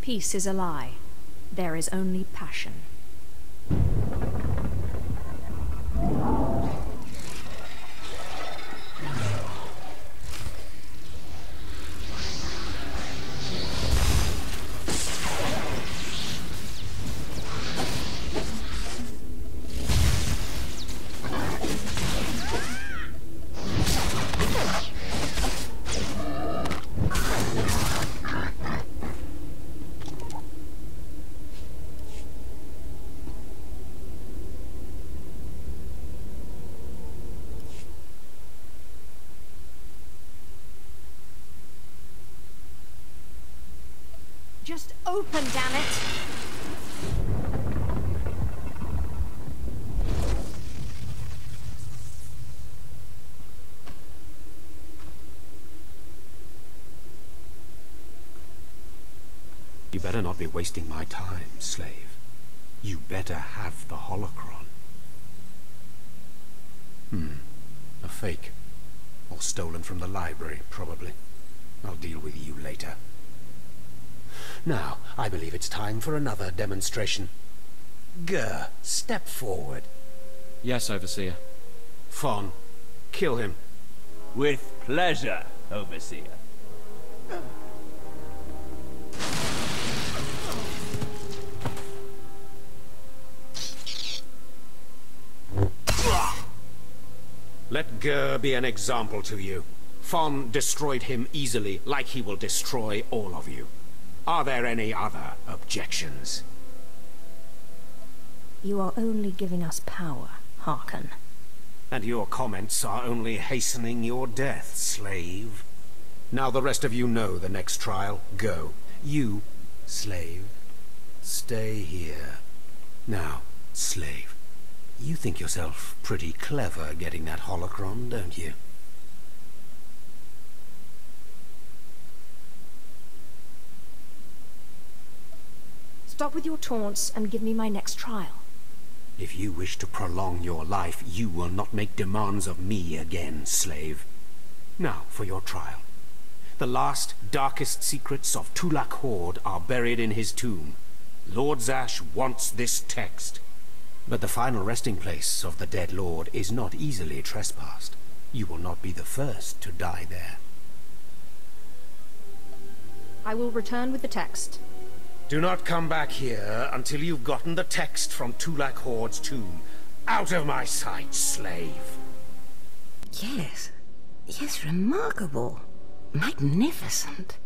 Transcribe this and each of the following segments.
Peace is a lie. There is only passion. Just open, damn it! You better not be wasting my time, slave. You better have the holocron. A fake. Or stolen from the library, probably. I'll deal with you later. Now, I believe it's time for another demonstration. Gur, step forward. Yes, Overseer. Fawn, kill him. With pleasure, Overseer. Let Gur be an example to you. Fawn destroyed him easily, like he will destroy all of you. Are there any other objections? You are only giving us power, Harkon. And your comments are only hastening your death, slave. Now the rest of you know the next trial. Go. You, slave, stay here. Now, slave, you think yourself pretty clever getting that holocron, don't you? Stop with your taunts and give me my next trial. If you wish to prolong your life, you will not make demands of me again, slave. Now, for your trial. The last, darkest secrets of Tulak Horde are buried in his tomb. Lord Zash wants this text. But the final resting place of the dead lord is not easily trespassed. You will not be the first to die there. I will return with the text. Do not come back here until you've gotten the text from Tulak Horde's tomb. Out of my sight, slave! Yes. Yes, remarkable. Magnificent.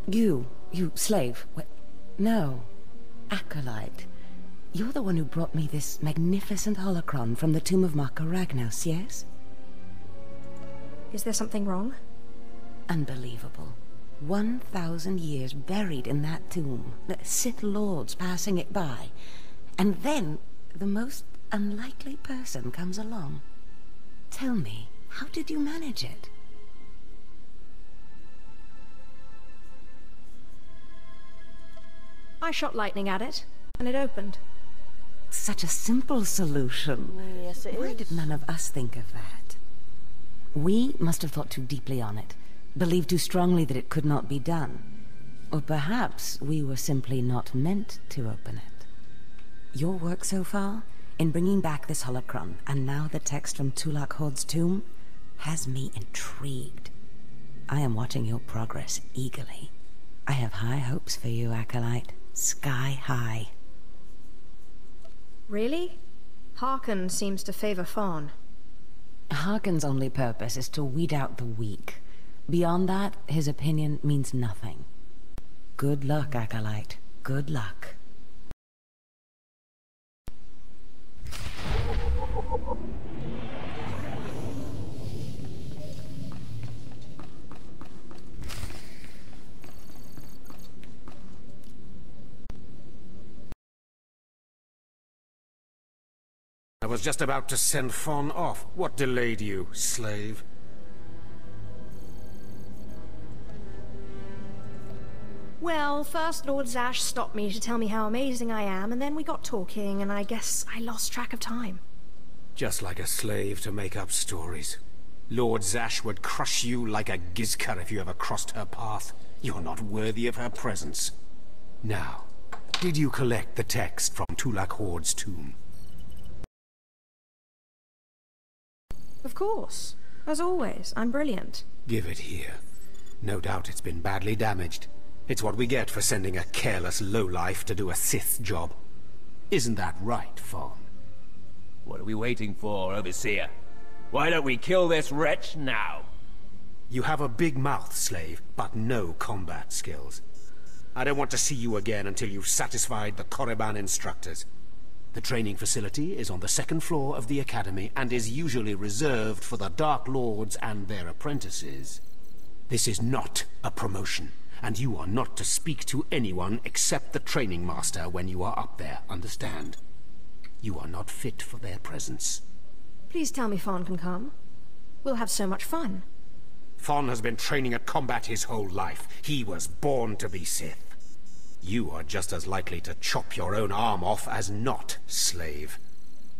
You slave. No. Acolyte. You're the one who brought me this magnificent holocron from the tomb of Marka Ragnos, yes? Is there something wrong? Unbelievable. 1,000 years buried in that tomb, the Sith Lords passing it by, and then the most unlikely person comes along. Tell me, how did you manage it? I shot lightning at it, and it opened. Such a simple solution. Yes, it is. Why did none of us think of that? We must have thought too deeply on it. Believed too strongly that it could not be done. Or perhaps we were simply not meant to open it. Your work so far, in bringing back this holocron, and now the text from Tulak Horde's tomb, has me intrigued. I am watching your progress eagerly. I have high hopes for you, Acolyte. Sky high. Really? Harkon seems to favor Fawn. Harkon's only purpose is to weed out the weak. Beyond that, his opinion means nothing. Good luck, Acolyte. Good luck. I was just about to send Fawn off. What delayed you, slave? Well, first Lord Zash stopped me to tell me how amazing I am, and then we got talking, and I guess I lost track of time. Just like a slave to make up stories. Lord Zash would crush you like a gizkar if you ever crossed her path. You're not worthy of her presence. Now, did you collect the text from Tulak Horde's tomb? Of course. As always, I'm brilliant. Give it here. No doubt it's been badly damaged. It's what we get for sending a careless lowlife to do a Sith job. Isn't that right, Fawn? What are we waiting for, Overseer? Why don't we kill this wretch now? You have a big mouth, slave, but no combat skills. I don't want to see you again until you've satisfied the Korriban instructors. The training facility is on the second floor of the Academy and is usually reserved for the Dark Lords and their apprentices. This is not a promotion, and you are not to speak to anyone except the training master when you are up there, understand? You are not fit for their presence. Please tell me Fawn can come. We'll have so much fun. Fawn has been training at combat his whole life. He was born to be Sith. You are just as likely to chop your own arm off as not, slave.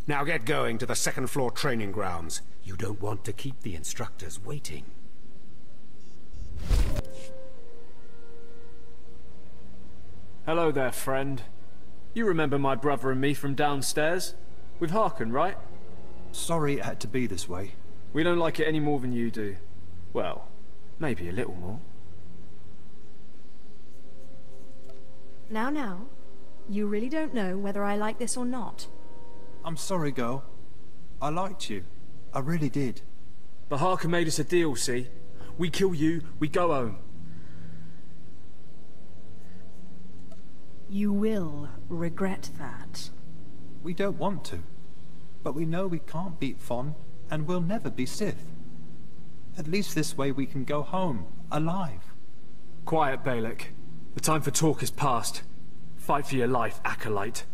Now get going to the second floor training grounds. You don't want to keep the instructors waiting. Hello there, friend. You remember my brother and me from downstairs? With Harkon, right? Sorry it had to be this way. We don't like it any more than you do. Well, maybe a little more. Now, you really don't know whether I like this or not. I'm sorry, girl. I liked you. I really did. But Harkon made us a deal, see? We kill you, we go home. You will regret that. We don't want to. But we know we can't beat Fon, and we'll never be Sith. At least this way we can go home, alive. Quiet, Balak. The time for talk is past. Fight for your life, Acolyte.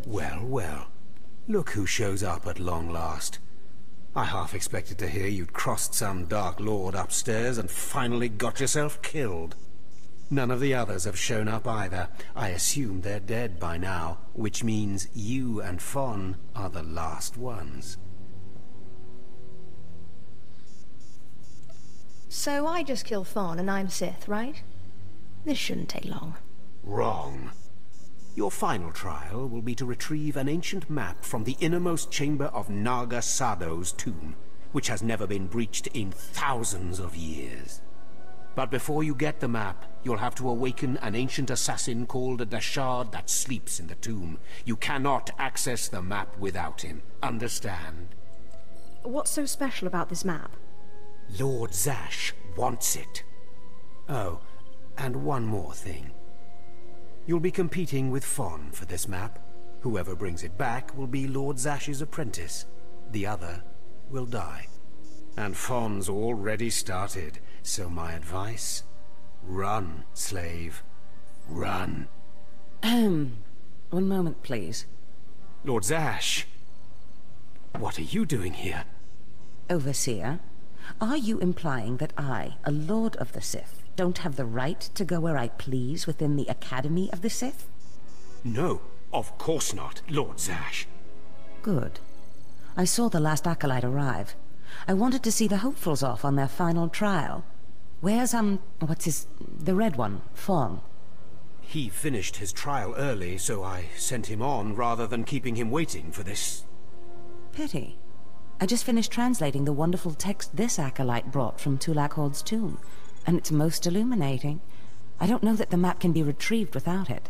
Well, well. Look who shows up at long last. I half expected to hear you'd crossed some Dark Lord upstairs and finally got yourself killed. None of the others have shown up either. I assume they're dead by now, which means you and Fon are the last ones. So I just kill Fawn and I'm Sith, right? This shouldn't take long. Wrong. Your final trial will be to retrieve an ancient map from the innermost chamber of Naga Sado's tomb, which has never been breached in thousands of years. But before you get the map, you'll have to awaken an ancient assassin called a Dashard that sleeps in the tomb. You cannot access the map without him. Understand? What's so special about this map? Lord Zash wants it. Oh, and one more thing. You'll be competing with Fon for this map. Whoever brings it back will be Lord Zash's apprentice. The other will die. And Fon's already started, so my advice... run, slave. Run. One moment, please. Lord Zash! What are you doing here? Overseer, are you implying that I, a Lord of the Sith, don't have the right to go where I please within the Academy of the Sith? No, of course not, Lord Zash. Good. I saw the last acolyte arrive. I wanted to see the hopefuls off on their final trial. Where's, the red one, Fon? He finished his trial early, so I sent him on rather than keeping him waiting for this. Pity. I just finished translating the wonderful text this acolyte brought from Tulak Horde's tomb, and it's most illuminating. I don't know that the map can be retrieved without it.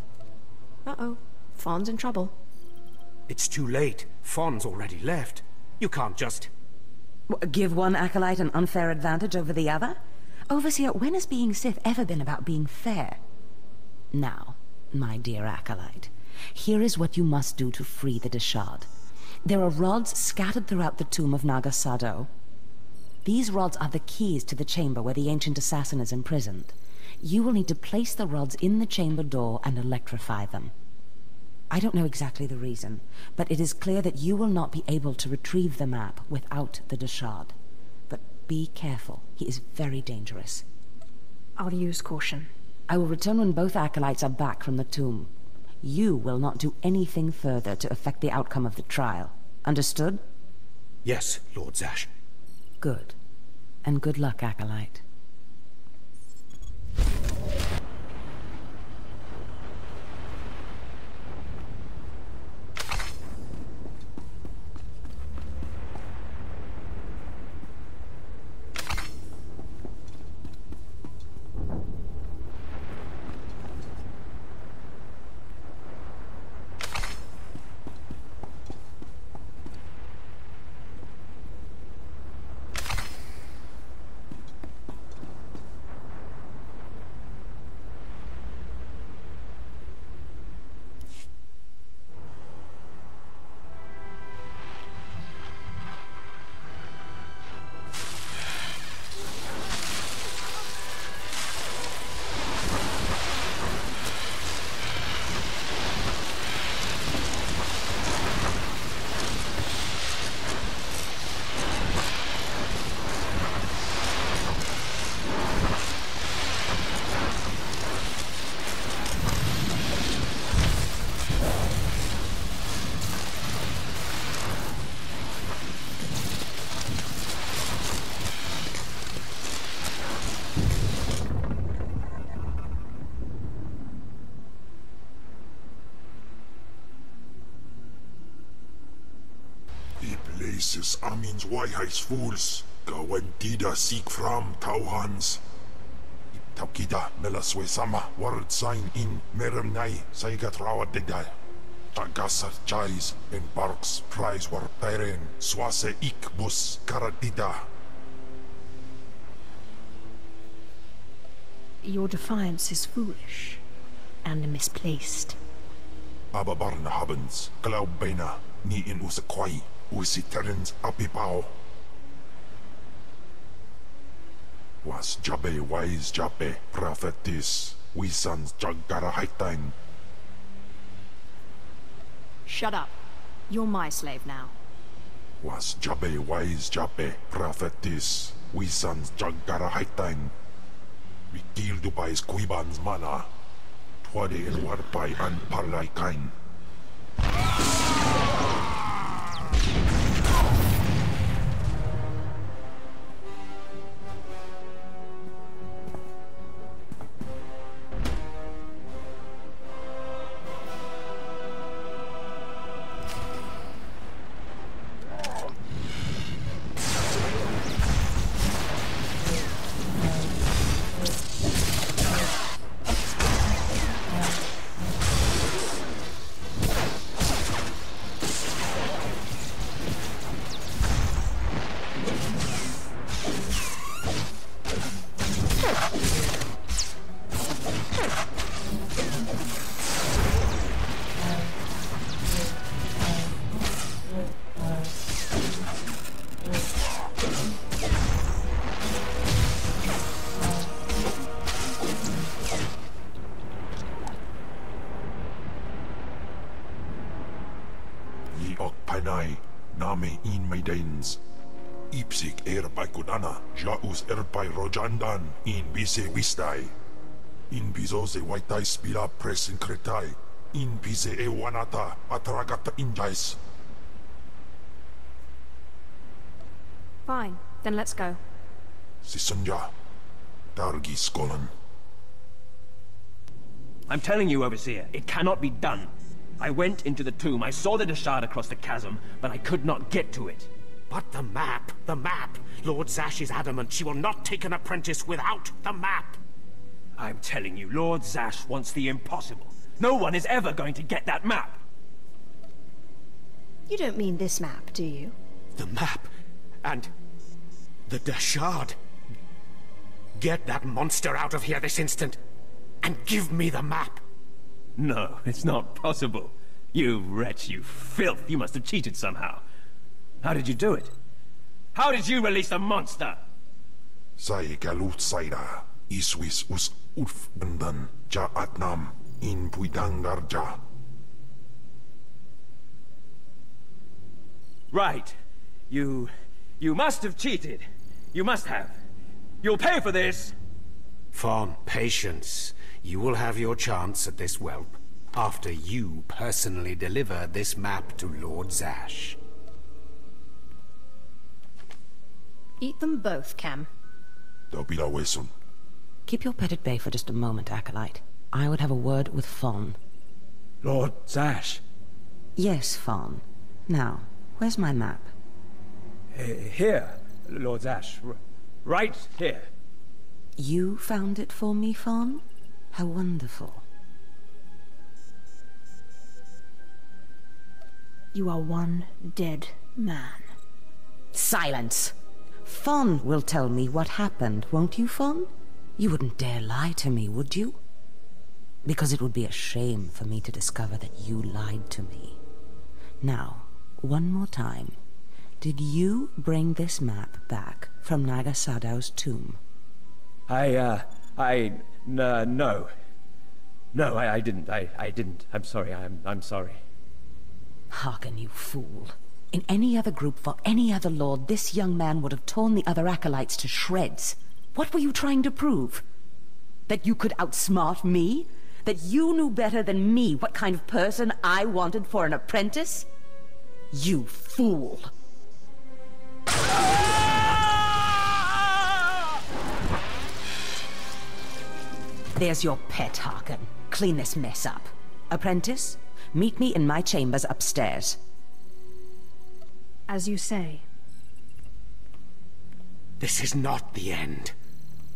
Uh-oh. Fon's in trouble. It's too late. Fon's already left. You can't just... Give one acolyte an unfair advantage over the other? Overseer, when has being Sith ever been about being fair? Now, my dear acolyte, here is what you must do to free the Dashard. There are rods scattered throughout the tomb of Naga Sado. These rods are the keys to the chamber where the ancient assassin is imprisoned. You will need to place the rods in the chamber door and electrify them. I don't know exactly the reason, but it is clear that you will not be able to retrieve the map without the Dashard. But be careful, he is very dangerous. I'll use caution. I will return when both acolytes are back from the tomb. you will not do anything further to affect the outcome of the trial. Understood? Yes, Lord Zash. Good. And good luck, Acolyte. Places amins wajhais fools, gawantida seek from tauhans. Taukida melaswe sama word sign in meremnai saigat rawadidai. Tagasar chais in barks prize war peren swase ikbus karatida. Your defiance is foolish and misplaced. Ababarna habens, glaubena, ni in usakwai. Usiterens apipao. Was Jabe wise Jabe prophetess, we sons Jagara Haitain. Shut up. You're my slave now. Was Jabe wise Jabe prophetess, we sons Jagara Haitain. We killed by Squibans mana. Twade el warpai and parlay kain. Name in Maidens. Ipsik by Kudana, Jaus by Rojandan, in Bise Wistai. In Bizose Waitai Spila Press in Kretai, in Bise Ewanata, Atragata Injais. Fine, then let's go. Sisunja, Dargi Skolan. I'm telling you, Overseer, it cannot be done. I went into the tomb, I saw the Deshard across the chasm, but I could not get to it. But the map! Lord Zash is adamant she will not take an apprentice without the map! I'm telling you, Lord Zash wants the impossible. No one is ever going to get that map! You don't mean this map, do you? The map? And the Deshard? Get that monster out of here this instant, and give me the map! No, it's not possible. You wretch, you filth, you must have cheated somehow. How did you do it? How did you release the monster? Sai galut saira, iswis us urf bendan, ja atnam, in puidangarja. Right. You must have cheated. You must have. You'll pay for this! Fawn, patience. You will have your chance at this whelp. after you personally deliver this map to Lord Zash. Eat them both, Cam. Dabila Weson. Keep your pet at bay for just a moment, Acolyte. I would have a word with Fawn. Lord Zash. Yes, Fawn. Now, where's my map? Here, Lord Zash. Right here. You found it for me, Fawn? How wonderful. You are one dead man. Silence! Fawn will tell me what happened, won't you, Fawn? You wouldn't dare lie to me, would you? Because it would be a shame for me to discover that you lied to me. Now, one more time. Did you bring this map back from Nagasadow's tomb? No. No, I didn't. I didn't. I'm sorry. I'm sorry. Hearken, you fool. In any other group for any other lord, this young man would have torn the other acolytes to shreds. What were you trying to prove? That you could outsmart me? That you knew better than me what kind of person I wanted for an apprentice? You fool! There's your pet, Harkin. Clean this mess up. Apprentice, meet me in my chambers upstairs. As you say. This is not the end.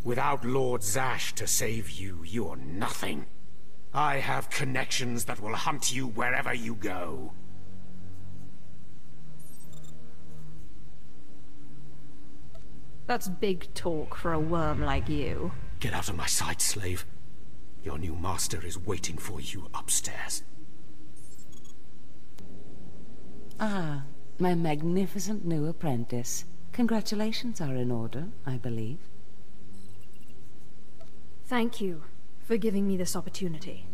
Without Lord Zash to save you, you're nothing. I have connections that will hunt you wherever you go. That's big talk for a worm like you. Get out of my sight, slave. Your new master is waiting for you upstairs. Ah, my magnificent new apprentice. Congratulations are in order, I believe. Thank you for giving me this opportunity.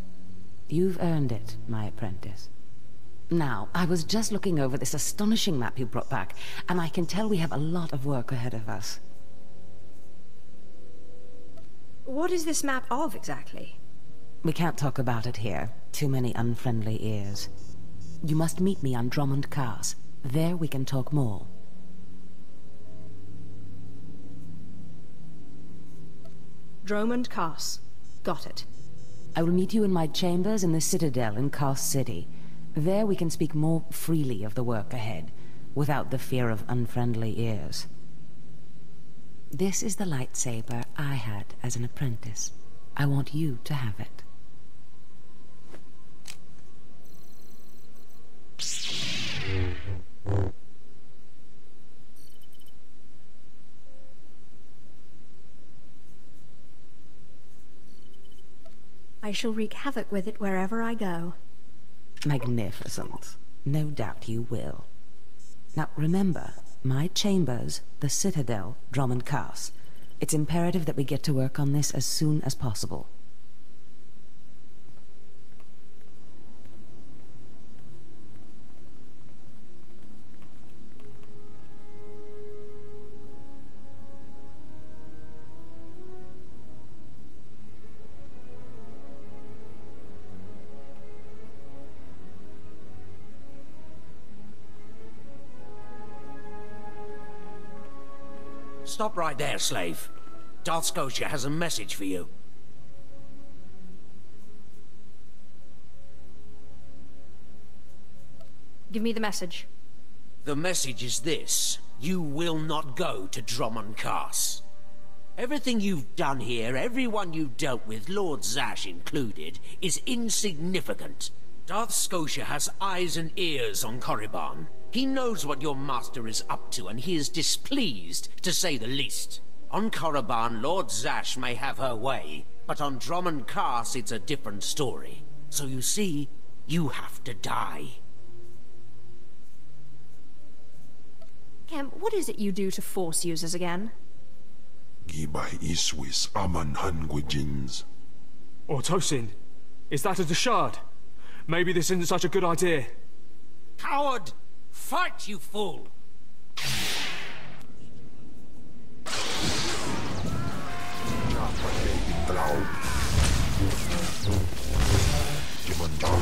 You've earned it, my apprentice. Now, I was just looking over this astonishing map you brought back, and I can tell we have a lot of work ahead of us. What is this map of, exactly? We can't talk about it here. Too many unfriendly ears. You must meet me on Drummond Cars. There we can talk more. Drummond Cars. Got it. I will meet you in my chambers in the Citadel in Cars City. There we can speak more freely of the work ahead, without the fear of unfriendly ears. This is the lightsaber I had as an apprentice. I want you to have it. I shall wreak havoc with it wherever I go. Magnificent. No doubt you will. Now remember, my chambers, the Citadel, Drummond Cars. It's imperative that we get to work on this as soon as possible. Stop right there, slave. Darth Scotia has a message for you. Give me the message. The message is this. You will not go to Drummond Cars. Everything you've done here, everyone you dealt with, Lord Zash included, is insignificant. Darth Scotia has eyes and ears on Korriban. He knows what your master is up to, and he is displeased, to say the least. On Korriban, Lord Zash may have her way, but on Drummond Cars it's a different story. So you see, you have to die. Cam, what is it you do to Force users again? Gibay iswis aman hangwijins. Or Tosin, is that a shard? Maybe this isn't such a good idea. Coward! Fight, you fool! Jumanda